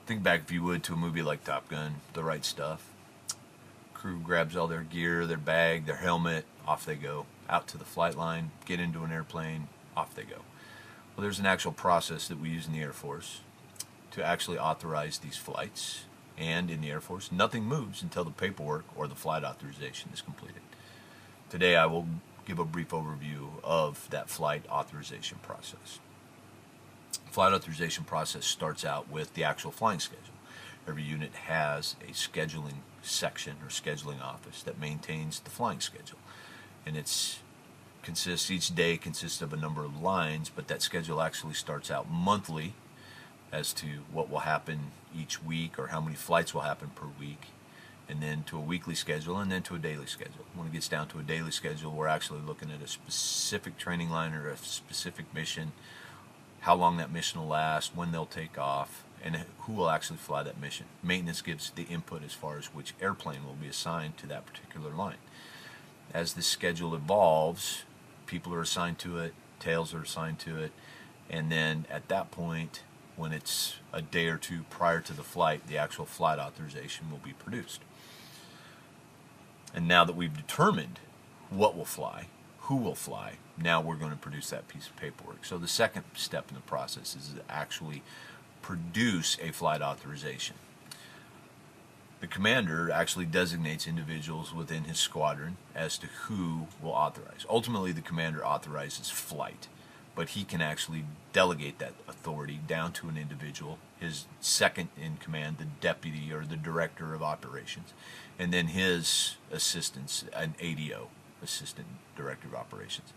Think back, if you would, to a movie like Top Gun, The Right Stuff. Crew grabs all their gear, their bag, their helmet, off they go. Out to the flight line, get into an airplane, off they go. Well, there's an actual process that we use in the Air Force to actually authorize these flights. And in the Air Force, nothing moves until the paperwork or the flight authorization is completed. Today I will give a brief overview of that flight authorization process. Flight authorization process starts out with the actual flying schedule. Every unit has a scheduling section or scheduling office that maintains the flying schedule. And each day consists of a number of lines, but that schedule actually starts out monthly as to what will happen each week or how many flights will happen per week, and then to a weekly schedule, and then to a daily schedule. When it gets down to a daily schedule, we're actually looking at a specific training line or a specific mission, how long that mission will last, when they'll take off, and who will actually fly that mission. Maintenance gives the input as far as which airplane will be assigned to that particular line. As the schedule evolves, people are assigned to it, tails are assigned to it, and then at that point, when it's a day or two prior to the flight, the actual flight authorization will be produced. And now that we've determined what will fly, who will fly, now we're going to produce that piece of paperwork. So the second step in the process is to actually produce a flight authorization. The commander actually designates individuals within his squadron as to who will authorize. Ultimately, the commander authorizes flight, but he can actually delegate that authority down to an individual, his second in command, the deputy or the director of operations, and then his assistants, an ADO, assistant director of operations.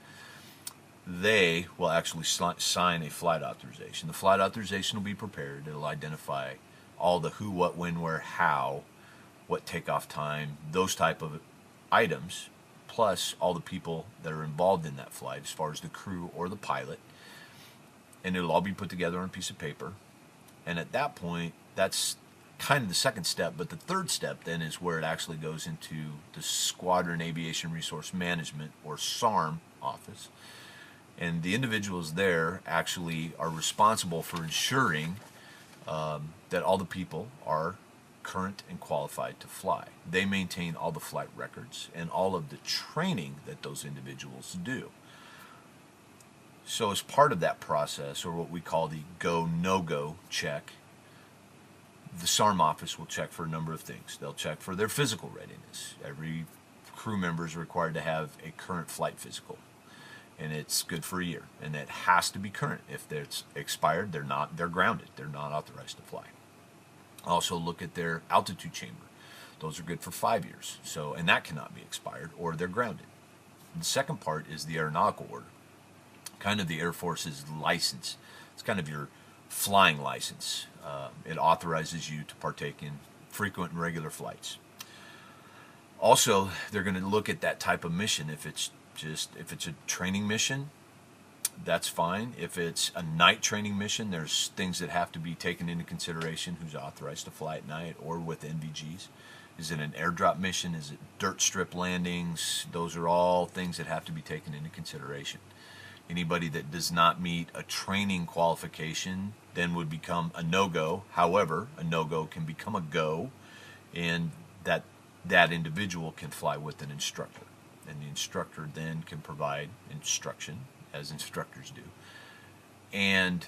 They will actually sign a flight authorization. The flight authorization will be prepared. It'll identify all the who, what, when, where, how, what takeoff time, those type of items, plus all the people that are involved in that flight as far as the crew or the pilot. And it'll all be put together on a piece of paper. And at that point, that's kind of the second step, but the third step then is where it actually goes into the Squadron Aviation Resource Management, or SARM, office. And the individuals there actually are responsible for ensuring that all the people are current and qualified to fly. They maintain all the flight records and all of the training that those individuals do. So as part of that process, or what we call the go, no-go check, the SARM office will check for a number of things. They'll check for their physical readiness. Every crew member is required to have a current flight physical, and it's good for a year, and it has to be current. If it's expired, they're grounded. They're not authorized to fly. Also look at their altitude chamber. Those are good for 5 years, and that cannot be expired, or they're grounded. The second part is the aeronautical order, kind of the Air Force's license. It's kind of your flying license. It authorizes you to partake in frequent and regular flights. Also, they're going to look at that type of mission. If it's a training mission, that's fine. If it's a night training mission, there's things that have to be taken into consideration. Who's authorized to fly at night or with NVGs? Is it an airdrop mission? Is it dirt strip landings? Those are all things that have to be taken into consideration. Anybody that does not meet a training qualification then would become a no-go. However, a no-go can become a go, and that individual can fly with an instructor. And the instructor then can provide instruction, as instructors do. And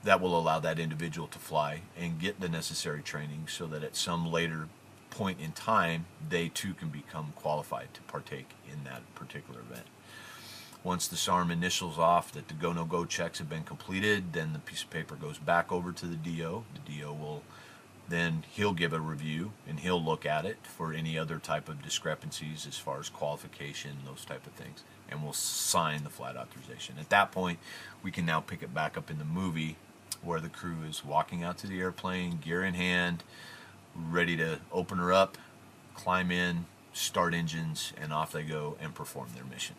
that will allow that individual to fly and get the necessary training so that at some later point in time, they too can become qualified to partake in that particular event. Once the SARM initials off that the go, no-go checks have been completed, then the piece of paper goes back over to the DO. The DO will then, he'll give a review, and he'll look at it for any other type of discrepancies as far as qualification, those type of things, and we'll sign the flight authorization. At that point, we can now pick it back up in the movie where the crew is walking out to the airplane, gear in hand, ready to open her up, climb in, start engines, and off they go and perform their mission.